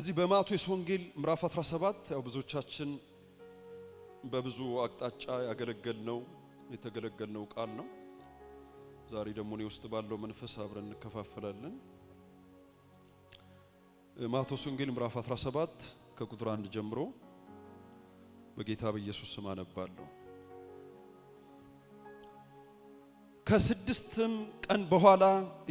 በዚህ በማቴዎስ ወንጌል ምዕራፍ 17 ያው ብዙዎቻችን በብዙ አቅጣጫ ያገለገልነው የተገለገልነው ቃል ነው። ዛሬ ደግሞ ነው ውስጥ ባለው መንፈስ አብረን እንከፋፈላለን። ማቴዎስ ወንጌል ምዕራፍ 17 ከቁጥር 1 ጀምሮ በጌታ በኢየሱስ ስም አነባለሁ። ከስድስትም ቀን በኋላ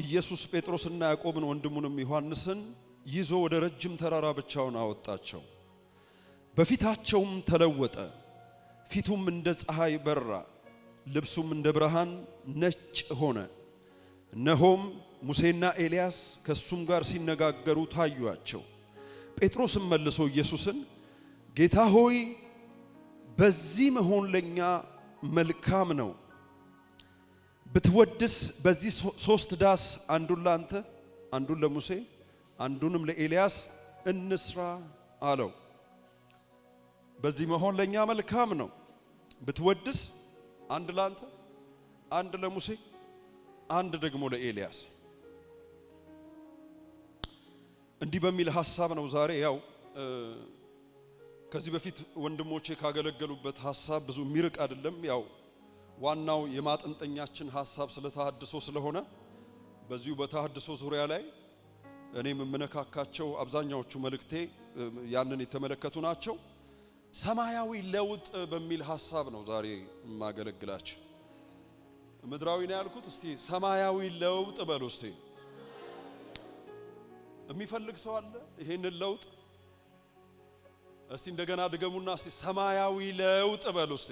ኢየሱስ ጴጥሮስና ያዕቆብን ወንድሙንም ዮሐንስን ይዞ ወደ ረጅም ተራራ ብቻውን አወጣቸው። በፊታቸውም ተለወጠ፣ ፊቱም እንደ ፀሐይ በራ፣ ልብሱም እንደ ብርሃን ነጭ ሆነ። እነሆም ሙሴና ኤልያስ ከሱም ጋር ሲነጋገሩ ታዩአቸው። ጴጥሮስም መልሶ ኢየሱስን ጌታ ሆይ በዚህ መሆን ለኛ መልካም ነው። ብትወድስ በዚህ 3 ዳስ አንዱን ላንተ አንዱን ለሙሴ አንዱንም ለኤልያስ እንስራ አለው። በዚህ መሆን ለኛ መልካም ነው። ብትወድስ አንድ ላንተ አንድ ለሙሴ አንድ ደግሞ ለኤልያስ። እንዲህ በሚል ሐሳብ ነው ዛሬ ያው ከዚህ በፊት ወንድሞቼ ካገለገሉበት ሐሳብ ብዙ ሚርቅ አይደለም። ያው ዋናው የማጠንጠኛችን ሐሳብ ስለተሐድሶ ስለሆነ በዚሁ በተሐድሶ ዙሪያ ላይ እኔም የምነካካቸው አብዛኛዎቹ መልእክቴ ያንን የተመለከቱ ናቸው። ሰማያዊ ለውጥ በሚል ሐሳብ ነው ዛሬ ማገለግላችሁ። ምድራዊ ነው ያልኩት። እስቲ ሰማያዊ ለውጥ በሉ እስቲ። የሚፈልግ ሰው አለ ይሄንን ለውጥ? እስቲ እንደገና ድገሙና እስቲ ሰማያዊ ለውጥ በሉ እስቲ።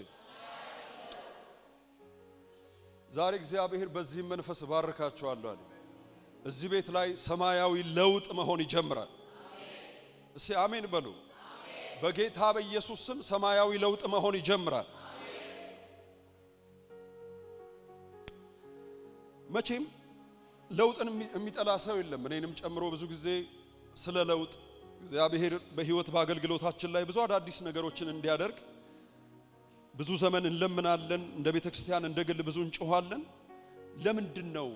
ዛሬ እግዚአብሔር በዚህ መንፈስ ባርካችኋለሁ አለ። እዚህ ቤት ላይ ሰማያዊ ለውጥ መሆን ይጀምራል። እስቲ አሜን በሉ። በጌታ በኢየሱስ ስም ሰማያዊ ለውጥ መሆን ይጀምራል። መቼም ለውጥን የሚጠላ ሰው የለም፣ እኔንም ጨምሮ። ብዙ ጊዜ ስለ ለውጥ እግዚአብሔር በህይወት በአገልግሎታችን ላይ ብዙ አዳዲስ ነገሮችን እንዲያደርግ ብዙ ዘመን እንለምናለን። እንደ ቤተክርስቲያን እንደ ግል ብዙ እንጮሃለን። ለምንድን ነው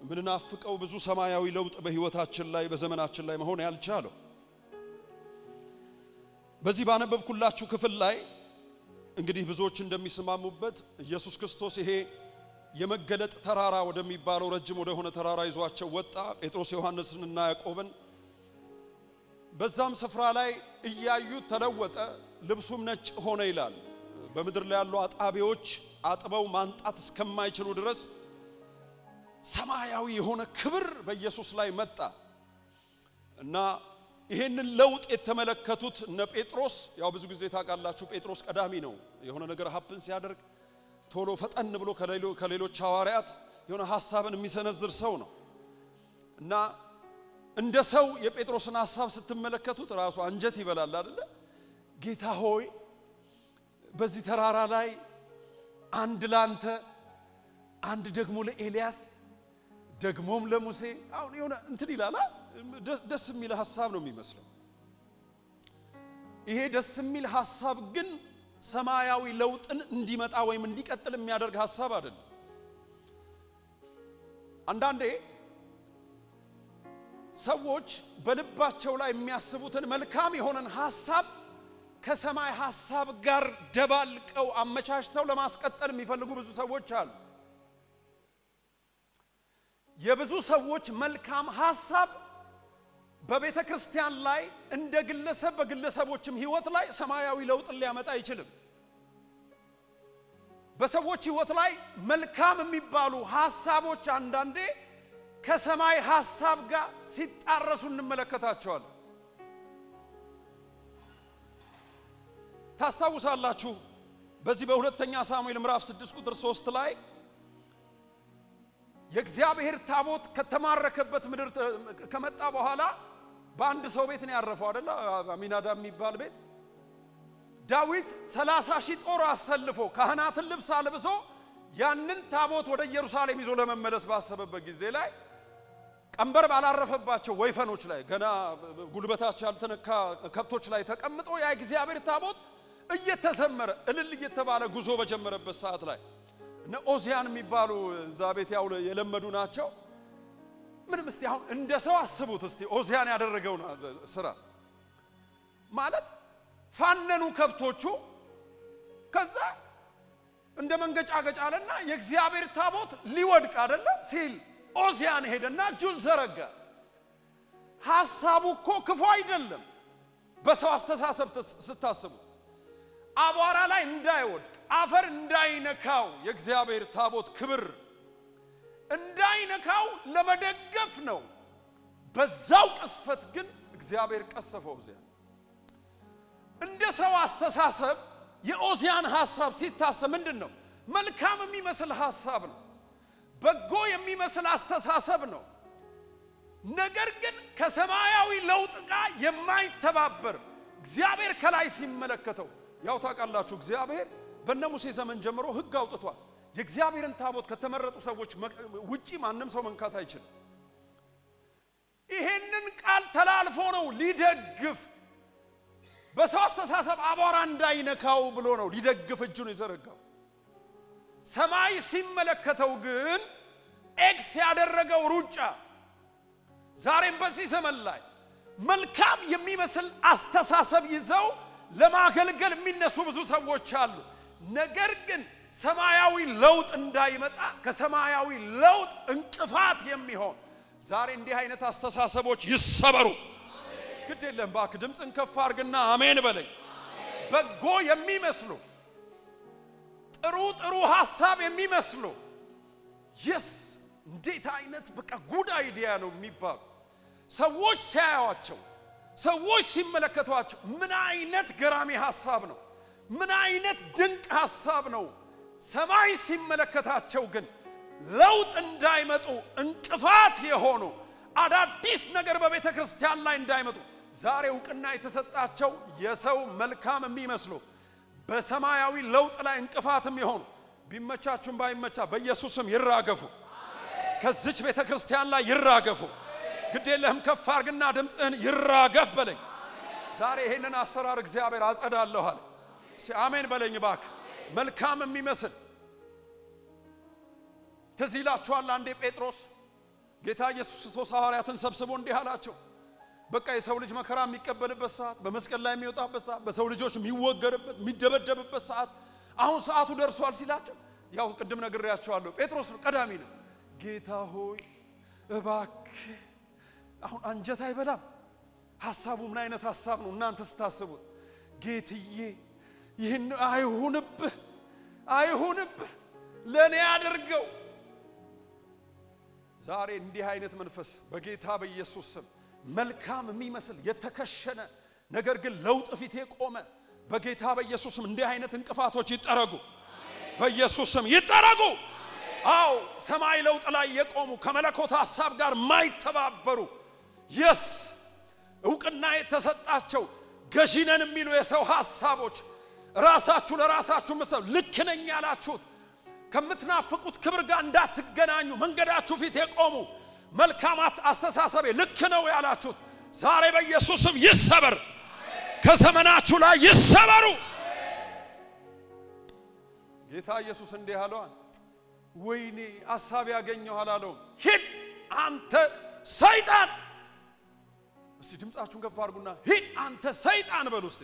ምንናፍቀው ብዙ ሰማያዊ ለውጥ በህይወታችን ላይ በዘመናችን ላይ መሆን ያልቻለው? በዚህ ባነበብኩላችሁ ክፍል ላይ እንግዲህ ብዙዎች እንደሚስማሙበት ኢየሱስ ክርስቶስ ይሄ የመገለጥ ተራራ ወደሚባለው ረጅም ወደ ሆነ ተራራ ይዟቸው ወጣ። ጴጥሮስ ዮሐንስንና ያዕቆብን በዛም ስፍራ ላይ እያዩ ተለወጠ፣ ልብሱም ነጭ ሆነ ይላል። በምድር ላይ ያሉ አጣቢዎች አጥበው ማንጣት እስከማይችሉ ድረስ ሰማያዊ የሆነ ክብር በኢየሱስ ላይ መጣ እና ይሄንን ለውጥ የተመለከቱት እነ ጴጥሮስ ያው ብዙ ጊዜ ታውቃላችሁ ጴጥሮስ ቀዳሚ ነው። የሆነ ነገር ሀፕን ሲያደርግ ቶሎ ፈጠን ብሎ ከሌሎች ሐዋርያት የሆነ ሐሳብን የሚሰነዝር ሰው ነው እና እንደ ሰው የጴጥሮስን ሐሳብ ስትመለከቱት ራሱ አንጀት ይበላል አይደለ? ጌታ ሆይ በዚህ ተራራ ላይ አንድ ላንተ አንድ ደግሞ ለኤልያስ ደግሞም ለሙሴ አሁን የሆነ እንትን ይላል። ደስ የሚል ሐሳብ ነው የሚመስለው። ይሄ ደስ የሚል ሐሳብ ግን ሰማያዊ ለውጥን እንዲመጣ ወይም እንዲቀጥል የሚያደርግ ሐሳብ አይደለም። አንዳንዴ ሰዎች በልባቸው ላይ የሚያስቡትን መልካም የሆነን ሐሳብ ከሰማይ ሐሳብ ጋር ደባልቀው አመቻችተው ለማስቀጠል የሚፈልጉ ብዙ ሰዎች አሉ። የብዙ ሰዎች መልካም ሐሳብ በቤተ ክርስቲያን ላይ እንደ ግለሰብ በግለሰቦችም ህይወት ላይ ሰማያዊ ለውጥን ሊያመጣ አይችልም። በሰዎች ህይወት ላይ መልካም የሚባሉ ሐሳቦች አንዳንዴ ከሰማይ ሐሳብ ጋር ሲጣረሱ እንመለከታቸዋለን። ታስታውሳላችሁ በዚህ በሁለተኛ ሳሙኤል ምዕራፍ 6 ቁጥር 3 ላይ የእግዚአብሔር ታቦት ከተማረከበት ምድር ከመጣ በኋላ በአንድ ሰው ቤት ነው ያረፈው አይደል? አሚናዳብ የሚባል ቤት። ዳዊት 30,000 ጦር አሰልፎ ካህናትን ልብስ አልብሶ ያንን ታቦት ወደ ኢየሩሳሌም ይዞ ለመመለስ ባሰበበት ጊዜ ላይ ቀንበር ባላረፈባቸው ወይፈኖች ላይ ገና ጉልበታቸው ያልተነካ ከብቶች ላይ ተቀምጦ ያ እግዚአብሔር ታቦት እየተዘመረ እልል እየተባለ ጉዞ በጀመረበት ሰዓት ላይ እነ ኦዚያን የሚባሉ እዛ ቤት ያው የለመዱ ናቸው። ምንም እስቲ አሁን እንደ ሰው አስቡት እስቲ ኦዚያን ያደረገው ስራ ማለት ፋነኑ ከብቶቹ ከዛ እንደ መንገጫገጭ አለና የእግዚአብሔር ታቦት ሊወድቅ አይደለ ሲል ኦዚያን ሄደና እጁን ዘረጋ። ሐሳቡ እኮ ክፉ አይደለም። በሰው አስተሳሰብ ስታስቡ አቧራ ላይ እንዳይወድቅ አፈር እንዳይነካው የእግዚአብሔር ታቦት ክብር እንዳይነካው ለመደገፍ ነው። በዛው ቅስፈት ግን እግዚአብሔር ቀሰፈው። ኦዚያን እንደ ሰው አስተሳሰብ የኦዚያን ሐሳብ ሲታሰብ ምንድነው? መልካም የሚመስል ሐሳብ ነው። በጎ የሚመስል አስተሳሰብ ነው። ነገር ግን ከሰማያዊ ለውጥ ጋር የማይተባበር እግዚአብሔር ከላይ ሲመለከተው ያው ታውቃላችሁ እግዚአብሔር በእነ ሙሴ ዘመን ጀምሮ ሕግ አውጥቷል። የእግዚአብሔርን ታቦት ከተመረጡ ሰዎች ውጪ ማንም ሰው መንካት አይችልም። ይሄንን ቃል ተላልፎ ነው ሊደግፍ በሰው አስተሳሰብ አቧራ እንዳይነካው ብሎ ነው ሊደግፍ እጁን ይዘረጋው። ሰማይ ሲመለከተው ግን ኤክስ ያደረገው ሩጫ ዛሬም በዚህ ዘመን ላይ መልካም የሚመስል አስተሳሰብ ይዘው ለማገልገል የሚነሱ ብዙ ሰዎች አሉ። ነገር ግን ሰማያዊ ለውጥ እንዳይመጣ ከሰማያዊ ለውጥ እንቅፋት የሚሆን ዛሬ እንዲህ አይነት አስተሳሰቦች ይሰበሩ። ግድ የለም ባክ ድምጽን ከፍ አድርግና አሜን በለኝ። በጎ የሚመስሉ ጥሩ ሐሳብ የሚመስሉ yes እንዴት አይነት በቃ ጉድ አይዲያ ነው የሚባሉ ሰዎች ሲያዩዋቸው ሰዎች ሲመለከቷቸው ምን አይነት ገራሚ ሐሳብ ነው፣ ምን አይነት ድንቅ ሐሳብ ነው። ሰማይ ሲመለከታቸው ግን ለውጥ እንዳይመጡ እንቅፋት የሆኑ አዳዲስ ነገር በቤተ ክርስቲያን ላይ እንዳይመጡ ዛሬ ዕውቅና የተሰጣቸው የሰው መልካም የሚመስሉ በሰማያዊ ለውጥ ላይ እንቅፋትም የሆኑ ቢመቻቹም ባይመቻ በኢየሱስም ይራገፉ። ከዚች ቤተ ክርስቲያን ላይ ይራገፉ። ግድ የለህም ከፍ አድርግና ድምጽህን ይራገፍ በለኝ። ዛሬ ይሄንን አሰራር እግዚአብሔር አጸዳለሁ አለ። አሜን በለኝ ባክ። መልካም የሚመስል ትዝ ይላችኋል አንዴ ጴጥሮስ ጌታ ኢየሱስ ክርስቶስ ሐዋርያትን ሰብስቦ እንዲህ አላቸው። በቃ የሰው ልጅ መከራ የሚቀበልበት ሰዓት፣ በመስቀል ላይ የሚወጣበት ሰዓት፣ በሰው ልጆች የሚወገርበት የሚደበደብበት ሰዓት አሁን ሰዓቱ ደርሷል ሲላቸው ያው ቅድም ነግሬያቸዋለሁ ጴጥሮስ ቀዳሚ ነው። ጌታ ሆይ እባክህ አሁን አንጀት አይበላም። ሐሳቡ ምን አይነት ሐሳብ ነው እናንተ ስታስቡት? ጌትዬ ይህን አይሁንብህ ለኔ አድርገው። ዛሬ እንዲህ አይነት መንፈስ በጌታ በኢየሱስ ስም መልካም የሚመስል የተከሸነ ነገር ግን ለውጥ ፊት የቆመ በጌታ በኢየሱስ ስም እንዲህ አይነት እንቅፋቶች ይጠረጉ። በኢየሱስ ስም ይጠረጉ። አው ሰማይ ለውጥ ላይ የቆሙ ከመለኮት ሐሳብ ጋር ማይተባበሩ yes ዕውቅና የተሰጣቸው ገዢነን የሚሉ የሰው ሐሳቦች ራሳችሁ ለራሳችሁ መሰል ልክ ነኝ ያላችሁት ከምትናፍቁት ክብር ጋር እንዳትገናኙ መንገዳችሁ ፊት የቆሙ መልካማት አስተሳሰብ ልክ ነው ያላችሁት ዛሬ በኢየሱስ ስም ይሰበር። ከዘመናችሁ ላይ ይሰበሩ። ጌታ ኢየሱስ እንዲህ አለው፣ ወይኔ ሐሳብ ያገኘው አላለው። ሂድ አንተ ሰይጣን። እስቲ ድምጻችሁን ከፍ አድርጉና ሂድ አንተ ሰይጣን በሉ እስቲ።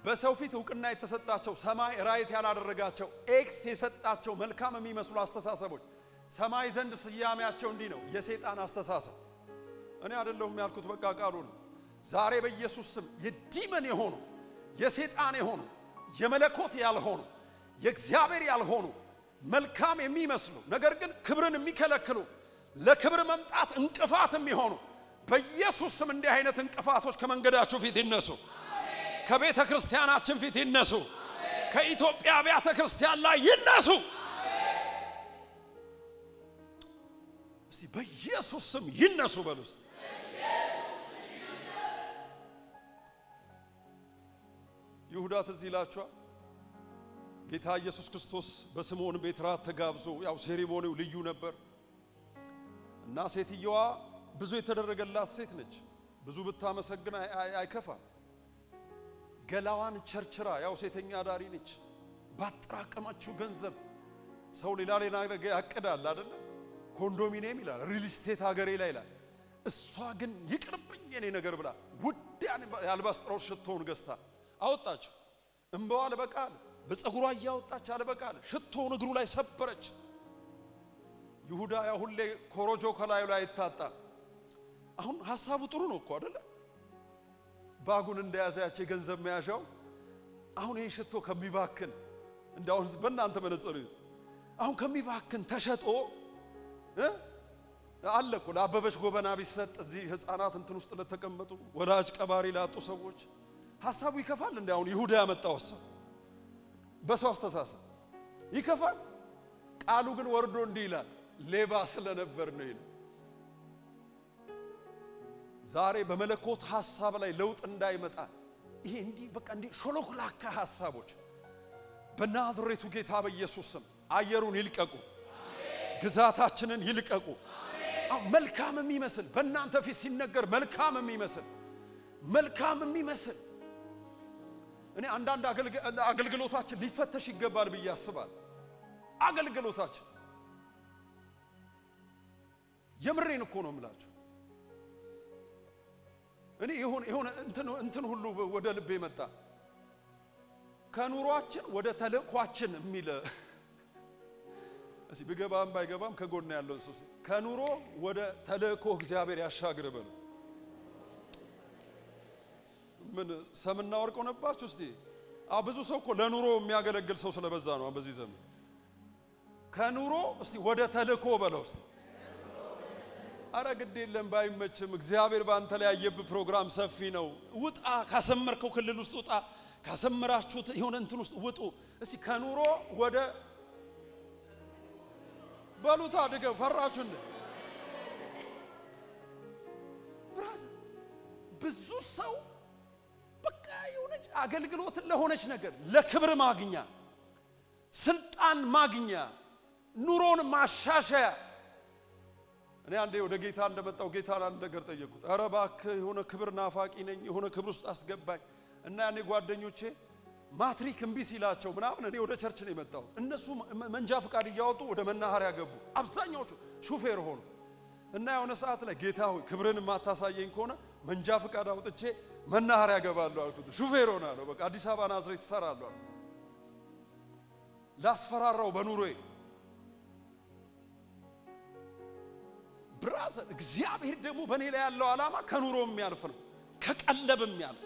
በሰው ፊት ዕውቅና የተሰጣቸው ሰማይ ራይት ያላደረጋቸው ኤክስ የሰጣቸው መልካም የሚመስሉ አስተሳሰቦች ሰማይ ዘንድ ስያሜያቸው እንዲህ ነው፣ የሰይጣን አስተሳሰብ። እኔ አይደለሁም ያልኩት በቃ ቃሉ ነው። ዛሬ በኢየሱስ ስም የዲመን የሆኑ የሰይጣን የሆኑ የመለኮት ያልሆኑ የእግዚአብሔር ያልሆኑ መልካም የሚመስሉ ነገር ግን ክብርን የሚከለክሉ ለክብር መምጣት እንቅፋት የሚሆኑ በኢየሱስ ስም እንዲህ አይነት እንቅፋቶች ከመንገዳችሁ ፊት ይነሱ። ከቤተ ክርስቲያናችን ፊት ይነሱ። ከኢትዮጵያ ቤተ ክርስቲያን ላይ ይነሱ። እስቲ በኢየሱስ ስም ይነሱ በሉስ። ይሁዳ ትዝ ይላችኋል። ጌታ ኢየሱስ ክርስቶስ በስምዖን ቤት ራት ተጋብዞ ያው ሴሪሞኒው ልዩ ነበር እና ሴትየዋ ብዙ የተደረገላት ሴት ነች። ብዙ ብታመሰግን አይከፋ። ገላዋን ቸርችራ ያው ሴተኛ ዳሪ ነች። ባጠራቀመችው ገንዘብ ሰው ሌላ ነገር ያቅዳል አይደል? ኮንዶሚኒየም ይላል፣ ሪል ስቴት ሀገሬ ላይ ይላል። እሷ ግን ይቅርብኝ የኔ ነገር ብላ ውድ የአልባስጥሮስ ሽቶውን ገዝታ አወጣች። እንባዋ አልበቃል፣ በፀጉሯ እያወጣች አልበቃል፣ ሽቶውን እግሩ ላይ ሰበረች። ይሁዳ ያ ሁሌ ኮሮጆ ከላዩ ላይ አይታጣ። አሁን ሐሳቡ ጥሩ ነው እኮ አይደለ? ባጉን እንደያዘ ያቺ ገንዘብ መያዣው አሁን ይሄ ሽቶ ከሚባክን እንዳው በእናንተ መነጽር አሁን ከሚባክን ተሸጦ አለ እኮ ለአበበች ጎበና ቢሰጥ እዚህ ህፃናት እንትን ውስጥ ለተቀመጡ ወላጅ ቀባሪ ላጡ ሰዎች ሐሳቡ ይከፋል። እንዴ አሁን ይሁዳ ያመጣው ሐሳብ በሰው አስተሳሰብ ይከፋል። ቃሉ ግን ወርዶ እንዲህ ይላል፣ ሌባ ስለነበር ነው ይላል። ዛሬ በመለኮት ሐሳብ ላይ ለውጥ እንዳይመጣ ይሄ እንዲህ በቃ እንዲህ ሾሎክላካ ሐሳቦች በናዝሬቱ ጌታ በኢየሱስ ስም አየሩን ይልቀቁ፣ ግዛታችንን ይልቀቁ። መልካም የሚመስል በእናንተ ፊት ሲነገር መልካም የሚመስል እኔ አንዳንድ አገልግሎታችን ሊፈተሽ ይገባል ብዬ አስባለሁ። አገልግሎታችን የምሬን እኮ ነው የምላችሁ። እኔ የሆነ እንትን ሁሉ ወደ ልቤ መጣ። ከኑሯችን ወደ ተልእኳችን የሚል እዚህ ቢገባም ባይገባም ከጎን ያለው እሱ ከኑሮ ወደ ተልእኮ እግዚአብሔር ያሻግር በሉ። ምን ሰምና ወርቅ ሆነባችሁ እስቲ? ብዙ ሰው እኮ ለኑሮ የሚያገለግል ሰው ስለበዛ ነው በዚህ ዘመን። ከኑሮ እስቲ ወደ ተልእኮ በለው እስቲ። አረ ግድ የለም ባይመችም እግዚአብሔር ባንተ ላይ ያየብህ ፕሮግራም ሰፊ ነው። ውጣ፣ ካሰመርከው ክልል ውስጥ ውጣ፣ ካሰመራችሁት የሆነ እንትን ውስጥ ውጡ። እስቲ ከኑሮ ወደ በሉታ አድገው ፈራችሁ እንደ ብራዘር ብዙ ሰው በቃ የሆነች አገልግሎትን ለሆነች ነገር ለክብር ማግኛ፣ ስልጣን ማግኛ፣ ኑሮን ማሻሻያ። እኔ አንዴ ወደ ጌታ እንደመጣው ጌታን አንድ ነገር ጠየቁት። ኧረ እባክህ የሆነ ክብር ናፋቂ ነኝ፣ የሆነ ክብር ውስጥ አስገባኝ። እና ያኔ ጓደኞቼ ማትሪክ እምቢ ሲላቸው ምናምን እኔ ወደ ቸርች ነው የመጣሁት። እነሱ መንጃ ፍቃድ እያወጡ ወደ መናኸሪያ ገቡ። አብዛኛዎቹ ሹፌር ሆኑ። እና የሆነ ሰዓት ላይ ጌታ ሆይ ክብርን የማታሳየኝ ከሆነ መንጃ ፍቃድ አውጥቼ መናኸሪያ ገባለሁ አልኩት። ሹፌር ሆናለሁ፣ በቃ አዲስ አበባ ናዝሬት እሰራለሁ አልኩት። ላስፈራራው በኑሮዬ ብራዘር። እግዚአብሔር ደግሞ በእኔ ላይ ያለው ዓላማ ከኑሮ የሚያልፍ ነው፣ ከቀለብ የሚያልፍ፣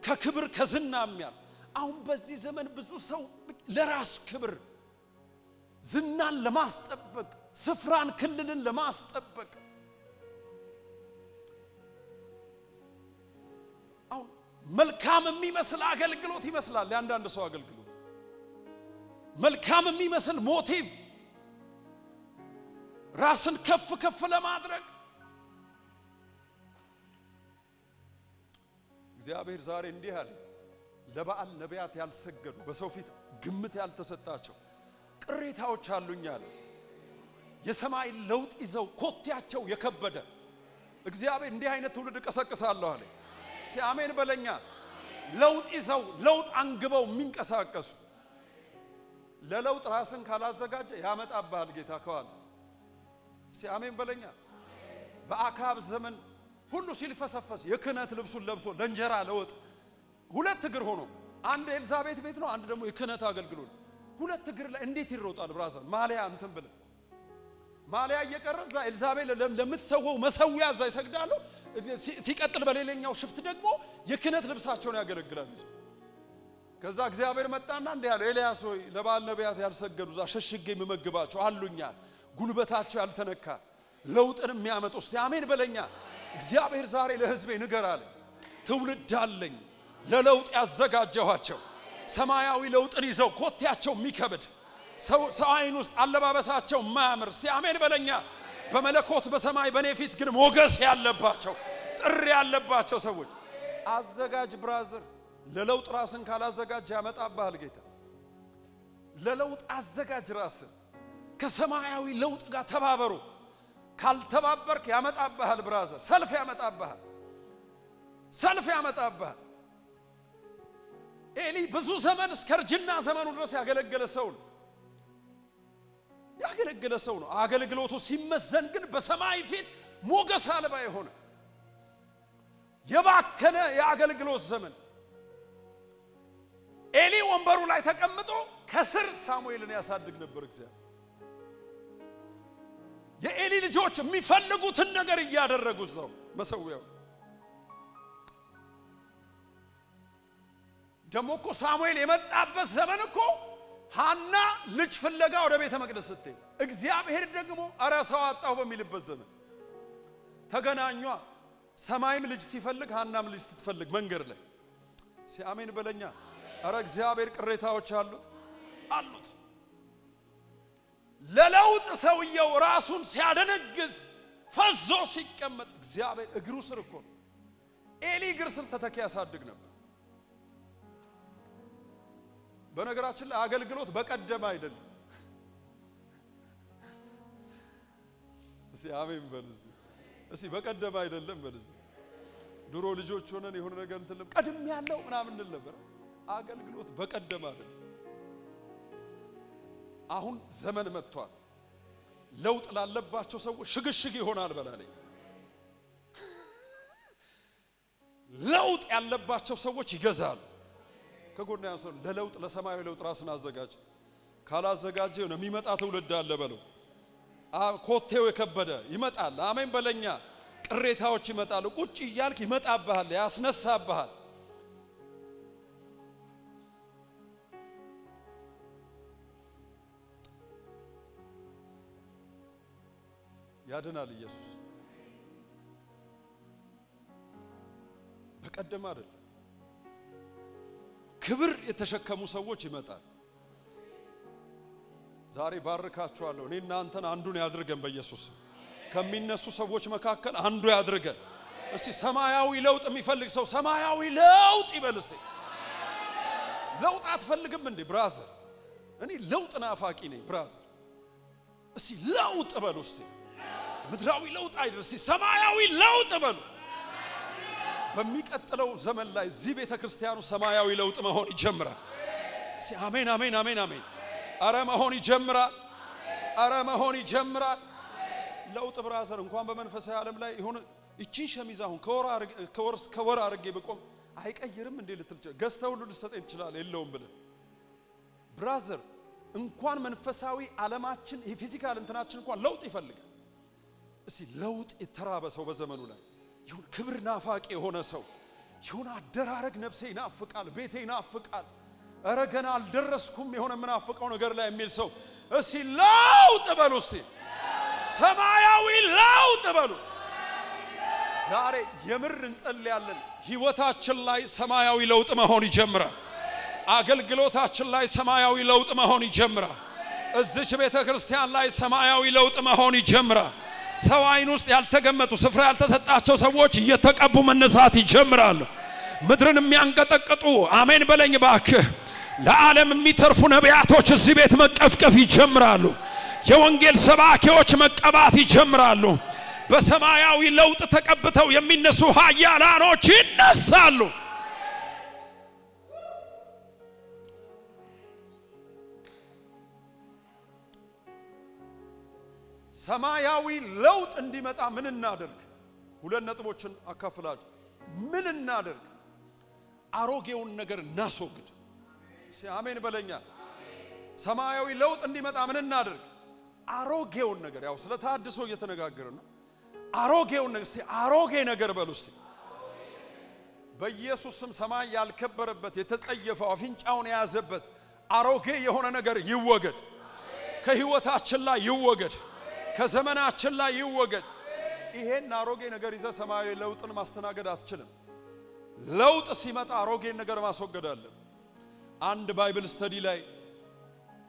ከክብር ከዝና የሚያልፍ። አሁን በዚህ ዘመን ብዙ ሰው ለራስ ክብር ዝናን ለማስጠበቅ ስፍራን ክልልን ለማስጠበቅ አሁን መልካም የሚመስል አገልግሎት ይመስላል። ለአንዳንድ ሰው አገልግሎት መልካም የሚመስል ሞቲቭ ራስን ከፍ ከፍ ለማድረግ እግዚአብሔር ዛሬ እንዲህ አለ። ለበዓል ነቢያት ያልሰገዱ በሰው ፊት ግምት ያልተሰጣቸው ቅሬታዎች አሉኝ አለ። የሰማይ ለውጥ ይዘው ኮቴያቸው የከበደ እግዚአብሔር እንዲህ አይነት ትውልድ ቀሰቅሳለሁ አለ። ሲአሜን በለኛ። ለውጥ ይዘው ለውጥ አንግበው የሚንቀሳቀሱ ለለውጥ ራስን ካላዘጋጀ ያመጣብሃል ጌታ ከዋለ። ሲአሜን በለኛ። በአካብ ዘመን ሁሉ ሲልፈሰፈስ የክህነት ልብሱን ለብሶ ለእንጀራ ለወጥ ሁለት እግር ሆኖ አንድ ኤልዛቤት ቤት ነው፣ አንድ ደግሞ የክህነት አገልግሎት። ሁለት እግር ላይ እንዴት ይሮጣል ብራዘር? ማሊያ እንትን ብለ ማሊያ እየቀረዛ ኤልዛቤል ለምትሰወው መሰዊያ እዛ ይሰግዳሉ። ሲቀጥል በሌላኛው ሽፍት ደግሞ የክህነት ልብሳቸውን ያገለግላሉ። ከዛ እግዚአብሔር መጣና እንዲህ ያለው ኤልያስ ሆይ ለበዓል ነቢያት ያልሰገዱ እዛ ሸሽጌ የምመግባቸው አሉኛል፣ ጉልበታቸው ያልተነካ ለውጥን የሚያመጡ። እስቲ አሜን በለኛ። እግዚአብሔር ዛሬ ለሕዝቤ ንገር አለ። ትውልድ አለኝ ለለውጥ ያዘጋጀኋቸው ሰማያዊ ለውጥን ይዘው ኮቴያቸው የሚከብድ ሰው አይን ውስጥ አለባበሳቸው ማያምር። እስቲ አሜን በለኛ። በመለኮት በሰማይ በኔ ፊት ግን ሞገስ ያለባቸው ጥሪ ያለባቸው ሰዎች አዘጋጅ ብራዘር። ለለውጥ ራስን ካላዘጋጅ ያመጣብሃል ጌታ። ለለውጥ አዘጋጅ ራስን። ከሰማያዊ ለውጥ ጋር ተባበሩ። ካልተባበርክ ያመጣብሃል ብራዘር። ሰልፍ ያመጣብሃል፣ ሰልፍ ያመጣብሃል። ኤሊ ብዙ ዘመን እስከ እርጅና ዘመኑ ድረስ ያገለገለ ሰው ነው። አገልግሎቱ ሲመዘን ግን በሰማይ ፊት ሞገስ አልባ የሆነ የባከነ የአገልግሎት ዘመን ኤሊ ወንበሩ ላይ ተቀምጦ ከስር ሳሙኤልን ያሳድግ ነበር እግዚአብሔር። የኤሊ ልጆች የሚፈልጉትን ነገር እያደረጉ ዘው መሰዊያው ደሞ እኮ ሳሙኤል የመጣበት ዘመን እኮ ሐና ልጅ ፍለጋ ወደ ቤተ መቅደስ ስትሄድ እግዚአብሔር ደግሞ አረ ሰው አጣው በሚልበት ዘመን ተገናኙ። ሰማይም ልጅ ሲፈልግ ሐናም ልጅ ስትፈልግ መንገር ላይ ሲአሜን በለኛ። አረ እግዚአብሔር ቅሬታዎች አሉት። ለለውጥ ሰውየው ራሱን ሲያደነግዝ ፈዞ ሲቀመጥ እግዚአብሔር እግሩ ስር እኮ ኤሊ እግር ስር ተተኪ ያሳድግ ነበር። በነገራችን ላይ አገልግሎት በቀደም አይደለም። እስቲ አሜን በልስ። እስቲ በቀደም አይደለም በልስ። ድሮ ልጆች ሆነን የሆነ ነገር እንትን ቀድም ያለው ምናምን እንል ነበር። አገልግሎት በቀደም አይደለም። አሁን ዘመን መጥቷል። ለውጥ ላለባቸው ሰዎች ሽግሽግ ይሆናል በላለኝ። ለውጥ ያለባቸው ሰዎች ይገዛሉ። ከጎና ያሰው ለለውጥ ለሰማያዊ ለውጥ ራስን አዘጋጅ። ካላዘጋጀ ነው የሚመጣ ትውልድ አለ በለው። ኮቴው የከበደ ይመጣል። አሜን በለኛ። ቅሬታዎች ይመጣሉ። ቁጭ እያልክ ይመጣብሃል፣ ያስነሳብሃል። ያድናል ኢየሱስ። በቀደም አይደለም። ክብር የተሸከሙ ሰዎች ይመጣል። ዛሬ ባርካችኋለሁ። እኔ እናንተን አንዱን ያድርገን በኢየሱስ። ከሚነሱ ሰዎች መካከል አንዱ ያድርገን። እስቲ ሰማያዊ ለውጥ የሚፈልግ ሰው ሰማያዊ ለውጥ ይበል እስቲ። ለውጥ አትፈልግም እንዴ ብራዘር? እኔ ለውጥ ናፋቂ ነኝ ብራዘር። እስቲ ለውጥ በሉ እስቲ። ምድራዊ ለውጥ አይደል? እስቲ ሰማያዊ ለውጥ በሉ። በሚቀጥለው ዘመን ላይ እዚህ ቤተ ክርስቲያኑ ሰማያዊ ለውጥ መሆን ይጀምራል። እስቲ አሜን አሜን አሜን አሜን። አረ መሆን ይጀምራል። አረ መሆን ይጀምራል። ለውጥ ብራዘር እንኳን በመንፈሳዊ ዓለም ላይ ይሁን እቺን ሸሚዝ አሁን ከወር አርጌ በቆም አይቀይርም እንዴ ልትል ገዝተው ሁሉ ልትሰጠኝ ትችላለህ የለውም ብለ ብራዘር እንኳን መንፈሳዊ ዓለማችን ይሄ ፊዚካል እንትናችን እንኳን ለውጥ ይፈልጋል። እስቲ ለውጥ የተራበ ሰው በዘመኑ ላይ ይሁን ክብር ናፋቂ የሆነ ሰው ይሁን አደራረግ ነፍሴ ይናፍቃል፣ ቤቴ ይናፍቃል፣ አረ ገና አልደረስኩም የሆነ ምናፍቀው ነገር ላይ የሚል ሰው እስቲ ለውጥ በሉ እስቲ ሰማያዊ ለውጥ በሉ። ዛሬ የምር እንጸልያለን። ህይወታችን ላይ ሰማያዊ ለውጥ መሆን ይጀምራል። አገልግሎታችን ላይ ሰማያዊ ለውጥ መሆን ይጀምራል። እዚች ቤተ ክርስቲያን ላይ ሰማያዊ ለውጥ መሆን ይጀምራል። ሰው አይን ውስጥ ያልተገመቱ ስፍራ ያልተሰጣቸው ሰዎች እየተቀቡ መነሳት ይጀምራሉ። ምድርን የሚያንቀጠቅጡ አሜን በለኝ ባክህ ለዓለም የሚተርፉ ነቢያቶች እዚህ ቤት መቀፍቀፍ ይጀምራሉ። የወንጌል ሰባኪዎች መቀባት ይጀምራሉ። በሰማያዊ ለውጥ ተቀብተው የሚነሱ ኃያላኖች ይነሳሉ። ሰማያዊ ለውጥ እንዲመጣ ምን እናደርግ? ሁለት ነጥቦችን አካፍላችሁ። ምን እናደርግ? አሮጌውን ነገር እናስወግድ። አሜን በለኛ። ሰማያዊ ለውጥ እንዲመጣ ምን እናደርግ? አሮጌውን ነገር ያው ስለ ተሐድሶ እየተነጋገርን ነው። አሮጌውን ነገር እስቲ አሮጌ ነገር በሉ እስቲ። በኢየሱስ ስም ሰማይ ያልከበረበት የተጸየፈው አፍንጫውን የያዘበት አሮጌ የሆነ ነገር ይወገድ። ከህይወታችን ላይ ይወገድ። ከዘመናችን ላይ ይወገድ። ይሄን አሮጌ ነገር ይዘ ሰማያዊ ለውጥን ማስተናገድ አትችልም። ለውጥ ሲመጣ አሮጌን ነገር ማስወገድ አለ። አንድ ባይብል ስተዲ ላይ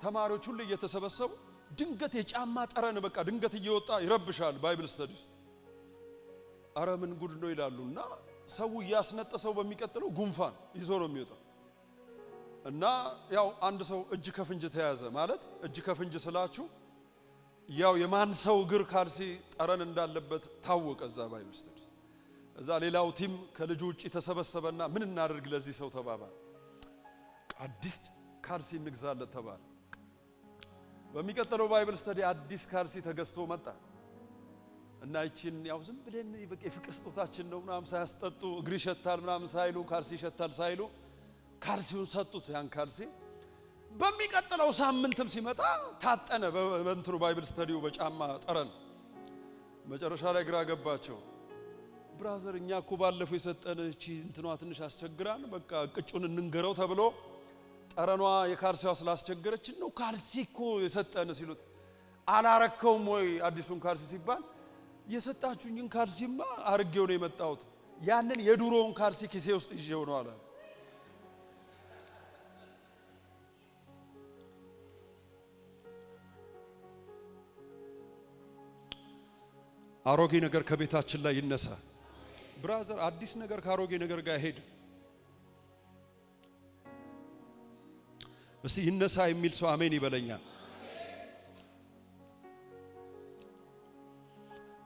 ተማሪዎች ሁሉ እየተሰበሰቡ ድንገት የጫማ ጠረን በቃ ድንገት እየወጣ ይረብሻል። ባይብል ስተዲ ውስጥ አረ ምን ጉድ ነው ይላሉና ሰው ያስነጠሰው በሚቀጥለው ጉንፋን ይዞ ነው የሚወጣው። እና ያው አንድ ሰው እጅ ከፍንጅ ተያዘ ማለት እጅ ከፍንጅ ስላችሁ ያው የማን ሰው እግር ካልሲ ጠረን እንዳለበት ታወቀ። እዛ ባይብል ስተዲ እዛ ሌላው ቲም ከልጁ ውጪ ተሰበሰበና ምን እናደርግ ለዚህ ሰው ተባባለ። አዲስ ካልሲ እንግዛለት ተባለ። በሚቀጥለው ባይብል ስተዲ አዲስ ካልሲ ተገዝቶ መጣ እና እቺን ያው ዝም ብለን በቃ የፍቅር ስጦታችን ነው ምናምን ሳያስጠጡ እግር ይሸታል ምናምን ሳይሉ ካልሲ ይሸታል ሳይሉ ካልሲውን ሰጡት። ያን ካልሲ በሚቀጥለው ሳምንትም ሲመጣ ታጠነ በእንትሩ ባይብል ስተዲው በጫማ ጠረን። መጨረሻ ላይ ግራ ገባቸው። ብራዘር እኛ እኮ ባለፈው የሰጠን እቺ እንትኗ ትንሽ አስቸግራን በቃ ቅጩን እንንገረው ተብሎ ጠረኗ የካልሲዋ ስላስቸገረች ነው ካልሲ እኮ የሰጠን ሲሉት አላረከውም ወይ አዲሱን ካልሲ ሲባል የሰጣችሁኝን ካልሲማ አርጌው ነው የመጣሁት ያንን የዱሮውን ካልሲ ኪሴ ውስጥ ይዤው ነው አለ። አሮጌ ነገር ከቤታችን ላይ ይነሳ። ብራዘር አዲስ ነገር ከአሮጌ ነገር ጋር ሄድ። እስቲ ይነሳ የሚል ሰው አሜን ይበለኛል።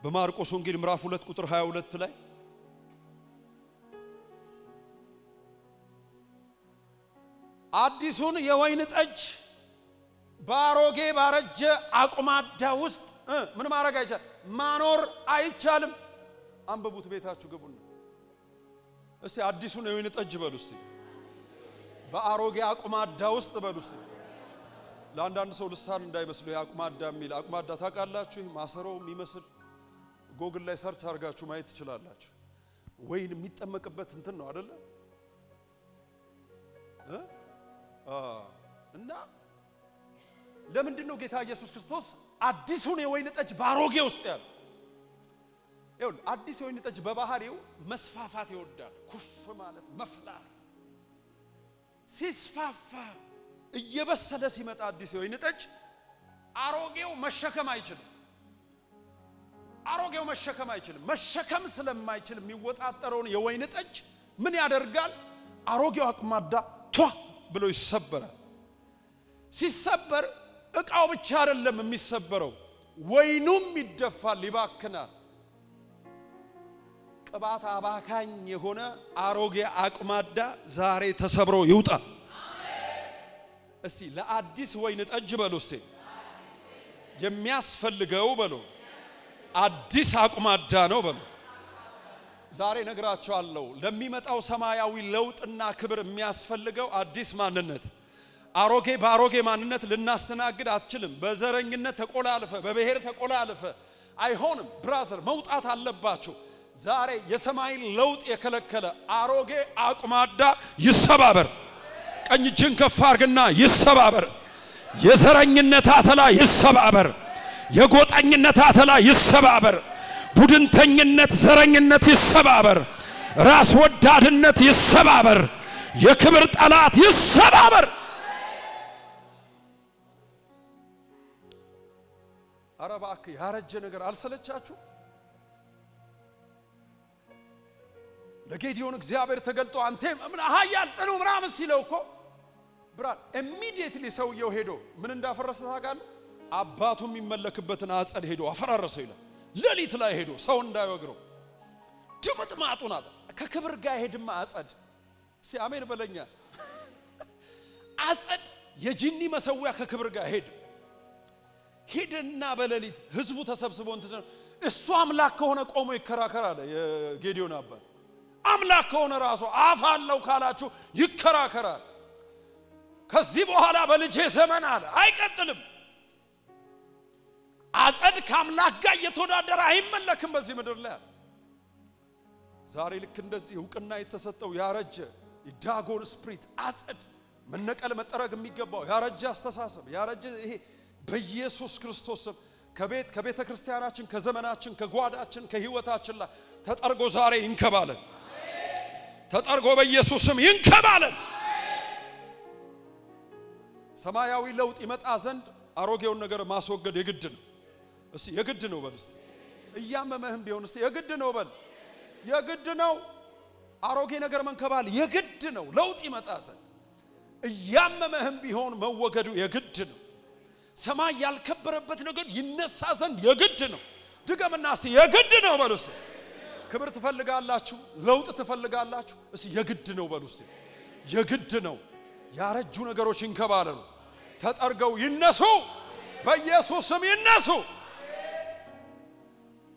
በማርቆስ ወንጌል ምዕራፍ 2 ቁጥር 22 ላይ አዲሱን የወይን ጠጅ ባሮጌ ባረጀ አቁማዳ ውስጥ ምን ማድረግ አይቻልም፣ ማኖር አይቻልም። አንበቡት፣ ቤታችሁ ግቡና እስቲ አዲሱን የወይን ጠጅ በሉ እስቲ በአሮጌ አቁማዳ ውስጥ በሉ እስቲ። ለአንዳንድ ሰው ልሳን እንዳይመስለው አቁማዳ የሚል አቁማዳ ታውቃላችሁ? ይሄ ማሰሮ የሚመስል ጎግል ላይ ሰርች አድርጋችሁ ማየት ትችላላችሁ። ወይን የሚጠመቅበት እንትን ነው አይደለ? እና ለምንድን ነው ጌታ ኢየሱስ ክርስቶስ አዲሱን የወይን ጠጅ ባሮጌ ውስጥ ያለው? ይሁን አዲስ የወይን ጠጅ በባህሪው መስፋፋት ይወዳል። ኩፍ ማለት መፍላት ሲስፋፋ እየበሰለ ሲመጣ አዲስ የወይን ጠጅ አሮጌው መሸከም አይችልም። አሮጌው መሸከም አይችልም። መሸከም ስለማይችል የሚወጣጠረውን የወይን ጠጅ ምን ያደርጋል? አሮጌው አቁማዳ ቷ ብሎ ይሰበራል። ሲሰበር እቃው ብቻ አይደለም የሚሰበረው፣ ወይኑም ይደፋል፣ ይባክናል። ቅባት አባካኝ የሆነ አሮጌ አቁማዳ ዛሬ ተሰብሮ ይውጣ። እስቲ ለአዲስ ወይን ጠጅ በሉ እስቲ የሚያስፈልገው በሉ አዲስ አቁማዳ ነው በሉ። ዛሬ ነግራቸዋለሁ። ለሚመጣው ሰማያዊ ለውጥና ክብር የሚያስፈልገው አዲስ ማንነት። አሮጌ በአሮጌ ማንነት ልናስተናግድ አትችልም። በዘረኝነት ተቆላልፈ፣ በብሔር ተቆላልፈ አይሆንም። ብራዘር መውጣት አለባችሁ። ዛሬ የሰማይ ለውጥ የከለከለ አሮጌ አቁማዳ ይሰባበር። ቀኝ እጅን ከፍ አድርግና ይሰባበር። የዘረኝነት አተላ ይሰባበር። የጎጠኝነት አተላ ይሰባበር። ቡድንተኝነት፣ ዘረኝነት ይሰባበር። ራስ ወዳድነት ይሰባበር። የክብር ጠላት ይሰባበር። ኧረ እባክህ ያረጀ ነገር አልሰለቻችሁ? ለጌዲዮን እግዚአብሔር ተገልጦ አንተ ምን ኃያል ጽኑ ምናምን ሲለው እኮ ብራ ኢሚዲየትሊ ሰውየው ሄዶ ምን እንዳፈረሰ ታውቃለህ? አባቱ የሚመለክበትን አጸድ ሄዶ አፈራረሰው ይላል። ሌሊት ላይ ሄዶ ሰው እንዳይወግረው ድምጥማጡን አጣ። ከክብር ጋር ሄድማ አጸድ እስቲ አሜን በለኛ። አጸድ የጂኒ መሰዊያ ከክብር ጋር ሄድና በሌሊት ህዝቡ ተሰብስቦ እንትን እሱ አምላክ ከሆነ ቆሞ ይከራከር አለ የጌዲዮን አባት። አምላክ ከሆነ ራሱ አፍ አለው ካላችሁ ይከራከራል። ከዚህ በኋላ በልጄ ዘመን አለ አይቀጥልም። አጸድ ከአምላክ ጋር እየተወዳደረ አይመለክም በዚህ ምድር ላይ። ዛሬ ልክ እንደዚህ እውቅና የተሰጠው ያረጀ የዳጎን ስፕሪት አጸድ መነቀል መጠረግ የሚገባው ያረጀ አስተሳሰብ ያረጀ ይሄ በኢየሱስ ክርስቶስ ስም ከቤተ ክርስቲያናችን ከዘመናችን ከጓዳችን ከህይወታችን ላይ ተጠርጎ ዛሬ ይንከባለን። ተጠርጎ በኢየሱስ ስም ይንከባለን። ሰማያዊ ለውጥ ይመጣ ዘንድ አሮጌውን ነገር ማስወገድ የግድ ነው። እስቲ የግድ ነው በል። እስቲ እያመመህም ቢሆን እስቲ የግድ ነው በል። የግድ ነው። አሮጌ ነገር መንከባል የግድ ነው። ለውጥ ይመጣ ዘንድ እያመመህም ቢሆን መወገዱ የግድ ነው። ሰማይ ያልከበረበት ነገር ይነሳ ዘንድ የግድ ነው። ድገምና እስቲ የግድ ነው በሉ። እስቲ ክብር ትፈልጋላችሁ? ለውጥ ትፈልጋላችሁ? እስቲ የግድ ነው በሉ። እስቲ የግድ ነው። ያረጁ ነገሮች ይንከባለሉ፣ ተጠርገው ይነሱ፣ በኢየሱስ ስም ይነሱ።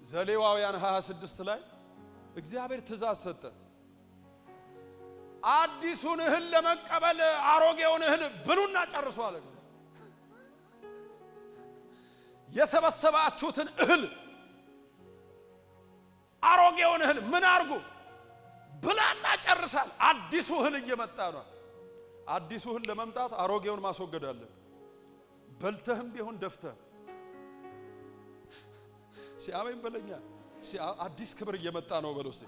ዘሌዋውያን 26 ላይ እግዚአብሔር ትእዛዝ ሰጠ። አዲሱን እህል ለመቀበል አሮጌውን እህል ብሉና ጨርሱ አለ። የሰበሰባችሁትን እህል አሮጌውን እህል ምን አርጉ? ብላና ጨርሳል። አዲሱ እህል እየመጣ ነው። አዲሱ እህል ለመምጣት አሮጌውን ማስወገድ አለ። በልተህም ቢሆን ደፍተህ ሲአሜን በለኛ። አዲስ ክብር እየመጣ ነው በለው እስቲ።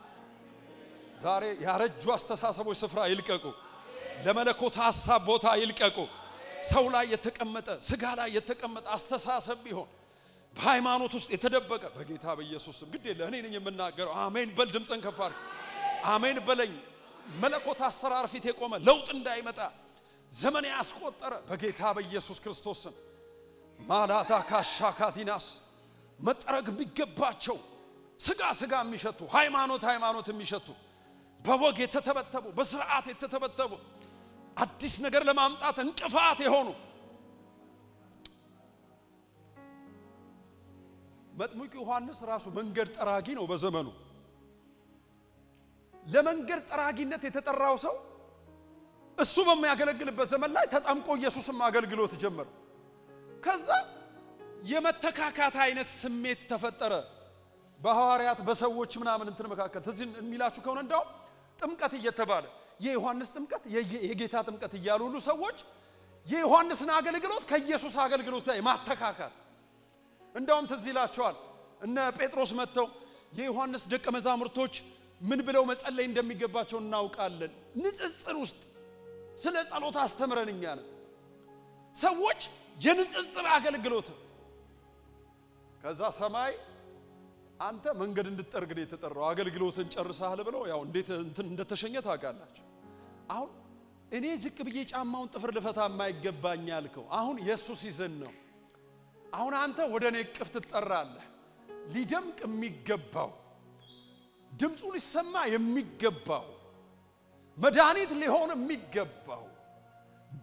ዛሬ ያረጁ አስተሳሰቦች ስፍራ ይልቀቁ። ለመለኮት ሐሳብ ቦታ ይልቀቁ። ሰው ላይ የተቀመጠ ስጋ ላይ የተቀመጠ አስተሳሰብ ቢሆን በሃይማኖት ውስጥ የተደበቀ በጌታ በኢየሱስ ስም ግድ የለ እኔ ነኝ የምናገረው። አሜን በል። ድምፅን ከፍ አድርግ። አሜን በለኝ። መለኮት አሰራር ፊት የቆመ ለውጥ እንዳይመጣ ዘመን ያስቆጠረ በጌታ በኢየሱስ ክርስቶስ ስም ማላታ ካሻካቲናስ መጠረግ የሚገባቸው ስጋ የሚሸቱ ሃይማኖት የሚሸቱ በወግ የተተበተቡ በስርዓት የተተበተቡ አዲስ ነገር ለማምጣት እንቅፋት የሆኑ መጥምቁ ዮሐንስ ራሱ መንገድ ጠራጊ ነው በዘመኑ። ለመንገድ ጠራጊነት የተጠራው ሰው እሱ በሚያገለግልበት ዘመን ላይ ተጠምቆ ኢየሱስም አገልግሎት ጀመረ። ከዛ የመተካካት አይነት ስሜት ተፈጠረ በሐዋርያት በሰዎች ምናምን እንትን መካከል። ስለዚህ የሚላችሁ ከሆነ እንደው ጥምቀት እየተባለ የዮሐንስ ጥምቀት የጌታ ጥምቀት እያሉ ሁሉ ሰዎች የዮሐንስን አገልግሎት ከኢየሱስ አገልግሎት ላይ ማተካካት። እንደውም ትዝ ይላችኋል እነ ጴጥሮስ መጥተው የዮሐንስ ደቀ መዛሙርቶች ምን ብለው መጸለይ እንደሚገባቸው እናውቃለን። ንጽጽር ውስጥ ስለ ጸሎት አስተምረንኛ ነው። ሰዎች የንጽጽር አገልግሎት ከዛ ሰማይ አንተ መንገድ እንድትጠርግ ነው የተጠራው አገልግሎትን ጨርሰሃል ብለው ያው እንዴት እንትን እንደተሸኘ ታውቃላችሁ። አሁን እኔ ዝቅ ብዬ ጫማውን ጥፍር ልፈታ የማይገባኝ አልከው። አሁን ኢየሱስ ይዘን ነው። አሁን አንተ ወደ እኔ እቅፍ ትጠራለህ። ሊደምቅ የሚገባው ድምፁ ሊሰማ የሚገባው መድኃኒት ሊሆን የሚገባው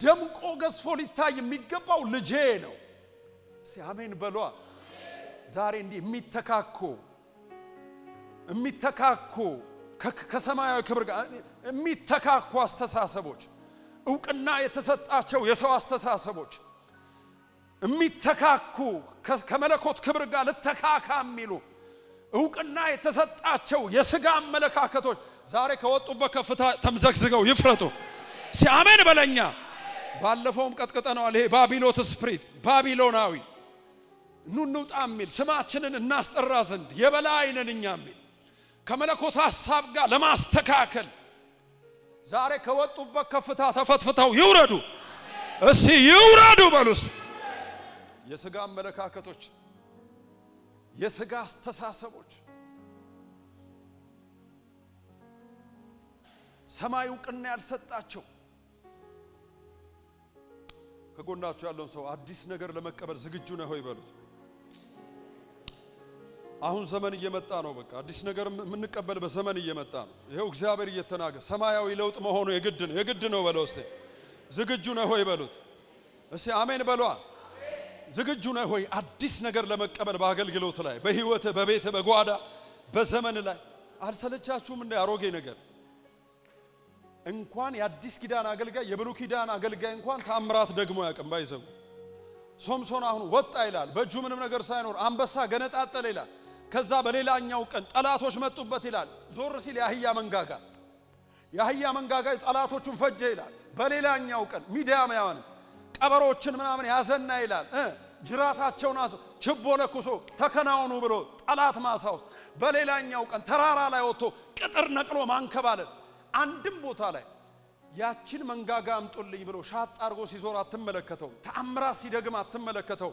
ደምቆ ገዝፎ ሊታይ የሚገባው ልጄ ነው። እስቲ አሜን በሏ። ዛሬ እንዲህ የሚተካኩ ከሰማያዊ ክብር ጋር የሚተካኩ አስተሳሰቦች ዕውቅና የተሰጣቸው የሰው አስተሳሰቦች የሚተካኩ ከመለኮት ክብር ጋር ልተካካ የሚሉ ዕውቅና የተሰጣቸው የሥጋ አመለካከቶች ዛሬ ከወጡበት ከፍታ ተምዘግዝገው ይፍረጡ። ሲአሜን በለኛ። ባለፈውም ቀጥቅጠነዋል። ይሄ ባቢሎት ስፕሪት ባቢሎናዊ ኑኑጣ የሚል ስማችንን እናስጠራ ዘንድ የበላይ ነን እኛ የሚል ከመለኮት ሐሳብ ጋር ለማስተካከል ዛሬ ከወጡበት ከፍታ ተፈትፍተው ይውረዱ። እስቲ ይውረዱ በሉስ። የሥጋ አመለካከቶች የሥጋ አስተሳሰቦች ሰማይ ዕውቅና ያልሰጣቸው ከጎናችሁ ያለውን ሰው አዲስ ነገር ለመቀበል ዝግጁ ነህ ሆይ በሉት። አሁን ዘመን እየመጣ ነው። በቃ አዲስ ነገር የምንቀበልበት ዘመን እየመጣ ነው። ይሄው እግዚአብሔር እየተናገረ ሰማያዊ ለውጥ መሆኑ የግድ ነው በለው። እስቲ ዝግጁ ነህ ሆይ በሉት። እስቲ አሜን በሏ። ዝግጁ ነህ ሆይ አዲስ ነገር ለመቀበል በአገልግሎት ላይ በህይወት በቤት በጓዳ በዘመን ላይ አልሰለቻችሁም? እንደ አሮጌ ነገር እንኳን የአዲስ ኪዳን አገልጋይ የብሉይ ኪዳን አገልጋይ እንኳን ታምራት ደግሞ ያቀም ባይዘው ሶምሶን አሁን ወጣ ይላል በእጁ ምንም ነገር ሳይኖር አንበሳ ገነጣጠለ ይላል። ከዛ በሌላኛው ቀን ጠላቶች መጡበት ይላል። ዞር ሲል የአህያ መንጋጋ ጠላቶቹን ፈጀ ይላል። በሌላኛው ቀን ሚዲያማያን ቀበሮችን ምናምን ያዘና ይላል ጅራታቸውን ችቦ ለኩሶ ተከናወኑ ብሎ ጠላት ማሳውስ። በሌላኛው ቀን ተራራ ላይ ወጥቶ ቅጥር ነቅሎ ማንከባለል። አንድም ቦታ ላይ ያችን መንጋጋ አምጡልኝ ብሎ ሻጥ አርጎ ሲዞር አትመለከተው። ተአምራት ሲደግም አትመለከተው።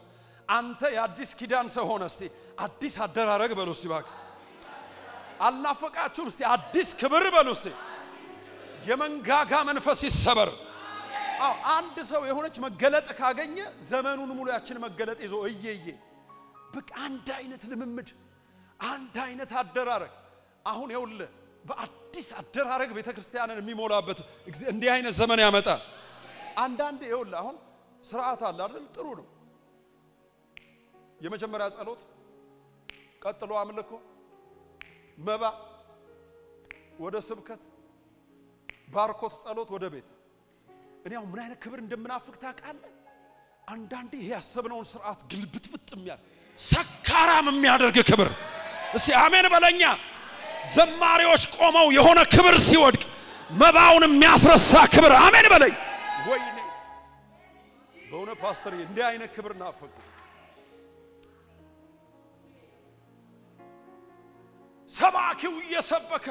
አንተ የአዲስ ኪዳን ሰው ሆነ እስቲ አዲስ አደራረግ በሉ እስቲ ባክ። አልናፈቃችሁም? እስቲ አዲስ ክብር በሉ እስቲ። የመንጋጋ መንፈስ ይሰበር። አንድ ሰው የሆነች መገለጥ ካገኘ ዘመኑን ሙሉ ያችን መገለጥ ይዞ እየየ በቃ አንድ አይነት ልምምድ አንድ አይነት አደራረግ። አሁን ይኸውልህ በአዲስ አደራረግ ቤተክርስቲያንን የሚሞላበት እንዲህ አይነት ዘመን ያመጣል። አንዳንድ ይኸውልህ አሁን ስርዓት አለ አይደል? ጥሩ ነው። የመጀመሪያ ጸሎት ቀጥሎ አምልኮ፣ መባ፣ ወደ ስብከት፣ ባርኮት፣ ጸሎት፣ ወደ ቤት። እኔ አሁን ምን አይነት ክብር እንደምናፍቅ ታውቃለህ? አንዳንዴ ይሄ ያሰብነውን ስርዓት ግልብጥብጥ የሚያደርግ ሰካራም የሚያደርግ ክብር። እስቲ አሜን በለኛ። ዘማሪዎች ቆመው የሆነ ክብር ሲወድቅ መባውን የሚያፍረሳ ክብር። አሜን በለኝ። ወይኔ በእውነት ፓስተር እንዲህ አይነት ክብር ናፈቁ። ሰባኪው እየሰበከ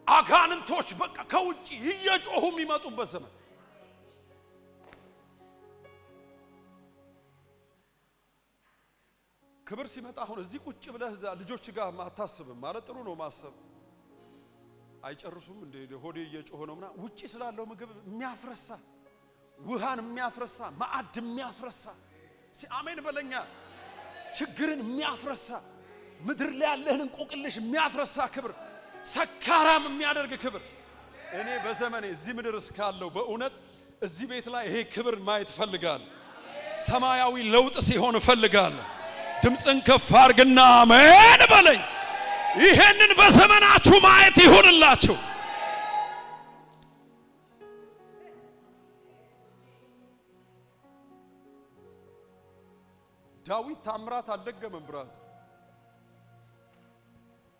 አጋንንቶች በቃ ከውጪ እየጮሁ የሚመጡበት ዘመን። ክብር ሲመጣ አሁን እዚህ ቁጭ ብለህ እዛ ልጆች ጋር ማታስብም ማለት ጥሩ ነው ማሰብ። አይጨርሱም እንደ ሆዴ እየጮኸ ነው ምናምን። ውጪ ስላለው ምግብ የሚያፍረሳ፣ ውሃን የሚያፍረሳ፣ ማዕድ የሚያፍረሳ፣ አሜን በለኛ። ችግርን የሚያፍረሳ፣ ምድር ላይ ያለህን እንቆቅልሽ የሚያፍረሳ ክብር፣ ሰካራም የሚያደርግ ክብር። እኔ በዘመኔ እዚህ ምድር እስካለው በእውነት እዚህ ቤት ላይ ይሄ ክብር ማየት እፈልጋለሁ። ሰማያዊ ለውጥ ሲሆን እፈልጋለሁ። ድምፅን ከፍ አድርግና አሜን በለኝ። ይሄንን በዘመናችሁ ማየት ይሁንላችሁ። ዳዊት ታምራት አልደገመም። ብራዝ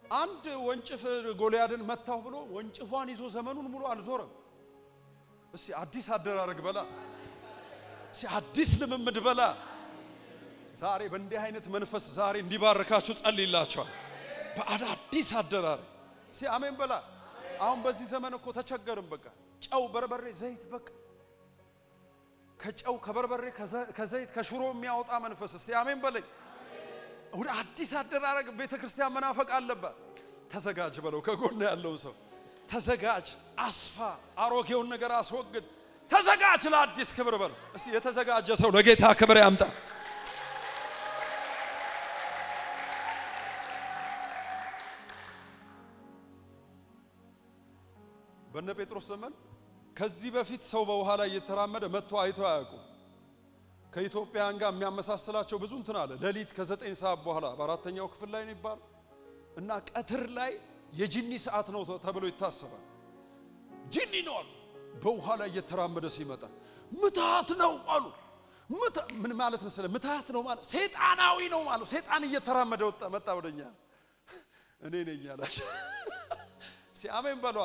አንድ ወንጭፍ ጎልያድን መታው ብሎ ወንጭፏን ይዞ ዘመኑን ሙሉ አልዞረም። እስቲ አዲስ አደራረግ በላ፣ እስቲ አዲስ ልምምድ በላ። ዛሬ በእንዲህ አይነት መንፈስ ዛሬ እንዲባርካችሁ ጸልይላችኋል። በአዳዲስ አደራረግ እስቲ አሜን በላ። አሁን በዚህ ዘመን እኮ ተቸገርም። በቃ ጨው፣ በርበሬ፣ ዘይት በቃ ከጨው ከበርበሬ ከዘይት ከሽሮ የሚያወጣ መንፈስ። እስቲ አሜን በለኝ። ወደ አዲስ አደራረግ ቤተክርስቲያን መናፈቅ አለባት። ተዘጋጅ በለው ከጎን ያለው ሰው ተዘጋጅ፣ አስፋ፣ አሮጌውን ነገር አስወግድ፣ ተዘጋጅ ለአዲስ ክብር በለው። እስቲ የተዘጋጀ ሰው ለጌታ ክብር ያምጣ። በነ ጴጥሮስ ዘመን ከዚህ በፊት ሰው በውሃ ላይ እየተራመደ መጥቶ አይቶ አያውቁም። ከኢትዮጵያን ጋር የሚያመሳስላቸው ብዙ እንትን አለ። ሌሊት ከ9 ሰዓት በኋላ በአራተኛው ክፍል ላይ ነው ይባል እና ቀትር ላይ የጂኒ ሰዓት ነው ተብሎ ይታሰባል። ጂኒ ነው አሉ። በውሃ ላይ እየተራመደ ሲመጣ ምታት ነው አሉ። ምን ማለት መሰለ? ምታት ነው ማለት ሰይጣናዊ ነው ማለት። ሰይጣን እየተራመደ መጣ ወደኛ። እኔ ነኝ ያላችሁ ሲአሜን በሏ።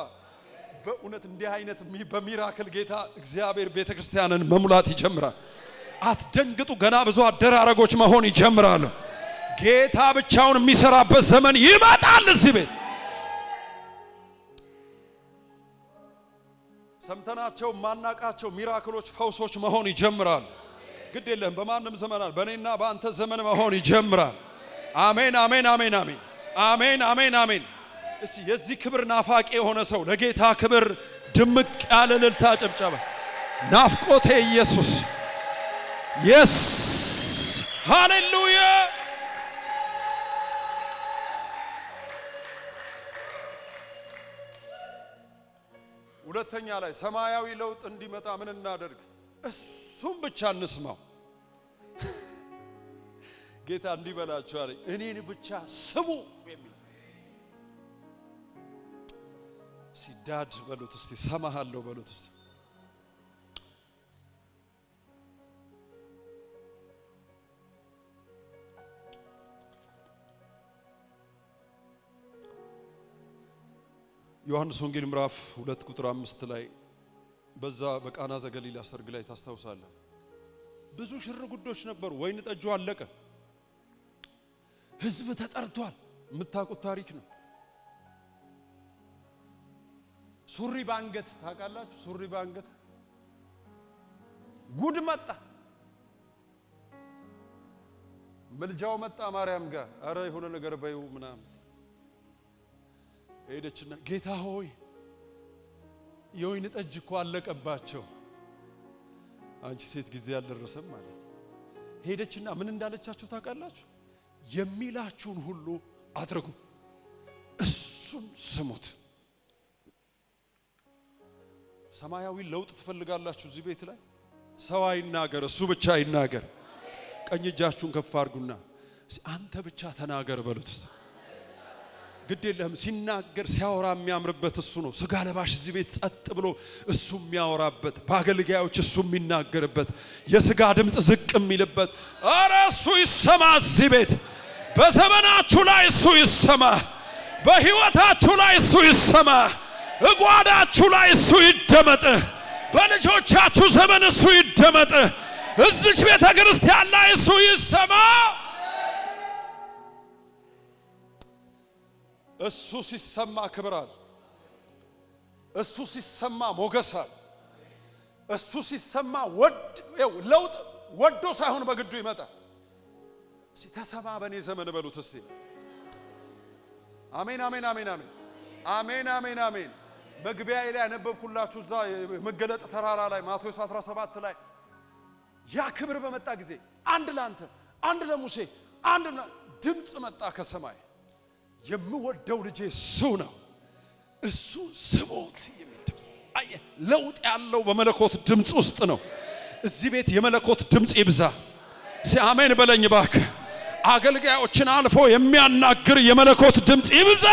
በእውነት እንዲህ አይነት በሚራክል ጌታ እግዚአብሔር ቤተክርስቲያንን መሙላት ይጀምራል። አትደንግጡ። ገና ብዙ አደራረጎች መሆን ይጀምራሉ። ጌታ ብቻውን የሚሰራበት ዘመን ይመጣል። እዚህ ቤት ሰምተናቸው ማናቃቸው ሚራክሎች፣ ፈውሶች መሆን ይጀምራሉ። ግድ የለም በማንም ዘመናት በእኔና በአንተ ዘመን መሆን ይጀምራል። አሜን አሜን አሜን አሜን አሜን አሜን አሜን። እስቲ የዚህ ክብር ናፋቂ የሆነ ሰው ለጌታ ክብር ድምቅ ያለ እልልታ ጭብጨባ። ናፍቆቴ ኢየሱስ የስ ሃሌሉያ። ሁለተኛ ላይ ሰማያዊ ለውጥ እንዲመጣ ምን እናደርግ? እሱም ብቻ እንስማው። ጌታ እንዲበላችሁ አለኝ እኔን ብቻ ስሙ የሚል ሲዳድ በሉት እስቲ፣ ሰማሃለሁ በሉት እስቲ። ዮሐንስ ወንጌል ምዕራፍ 2 ቁጥር 5 ላይ በዛ በቃና ዘገሊላ ሰርግ ላይ ታስታውሳለህ። ብዙ ሽር ጉዶች ነበሩ። ወይን ጠጁ አለቀ። ህዝብ ተጠርቷል። የምታውቁት ታሪክ ነው። ሱሪ ባንገት ታውቃላችሁ? ሱሪ ባንገት ጉድ መጣ። ምልጃው መጣ ማርያም ጋር። አረ የሆነ ነገር በይው ምናምን ሄደችና ጌታ ሆይ የወይን ጠጅ እኮ አለቀባቸው። አንቺ ሴት ጊዜ ያልደረሰም ማለት ሄደችና ምን እንዳለቻችሁ ታውቃላችሁ? የሚላችሁን ሁሉ አድርጉ፣ እሱን ስሙት። ሰማያዊ ለውጥ ትፈልጋላችሁ? እዚህ ቤት ላይ ሰው አይናገር፣ እሱ ብቻ ይናገር። ቀኝ እጃችሁን ከፍ አድርጉና አንተ ብቻ ተናገር በሉት። ግድ የለም ሲናገር ሲያወራ የሚያምርበት እሱ ነው። ስጋ ለባሽ እዚህ ቤት ጸጥ ብሎ እሱ የሚያወራበት፣ በአገልጋዮች እሱ የሚናገርበት፣ የስጋ ድምጽ ዝቅ የሚልበት። አረ እሱ ይሰማ እዚህ ቤት። በዘመናችሁ ላይ እሱ ይሰማ። በህይወታችሁ ላይ እሱ ይሰማ። እጓዳችሁ ላይ እሱ ይደመጥ። በልጆቻችሁ ዘመን እሱ ይደመጥ። እዚች ቤተ ክርስቲያን ላይ እሱ ይሰማ። እሱ ሲሰማ ክብራል። እሱ ሲሰማ ሞገሳል። እሱ ሲሰማ ለውጥ ወዶ ሳይሆን በግዱ ይመጣ። እስቲ ተሰማ በኔ ዘመን በሉት እስቲ። አሜን አሜን አሜን አሜን አሜን አሜን አሜን። መግቢያ ላይ ያነበብኩላችሁ እዛ መገለጥ ተራራ ላይ ማቴዎስ 17 ላይ ያ ክብር በመጣ ጊዜ አንድ ላንተ አንድ ለሙሴ አንድ ድምጽ መጣ ከሰማይ፣ የምወደው ልጄ እሱ ነው፣ እሱ ስሙት የሚል ድምጽ። አየ ለውጥ ያለው በመለኮት ድምጽ ውስጥ ነው። እዚህ ቤት የመለኮት ድምጽ ይብዛ። አሜን በለኝ ባክ። አገልጋዮችን አልፎ የሚያናግር የመለኮት ድምጽ ይብዛ።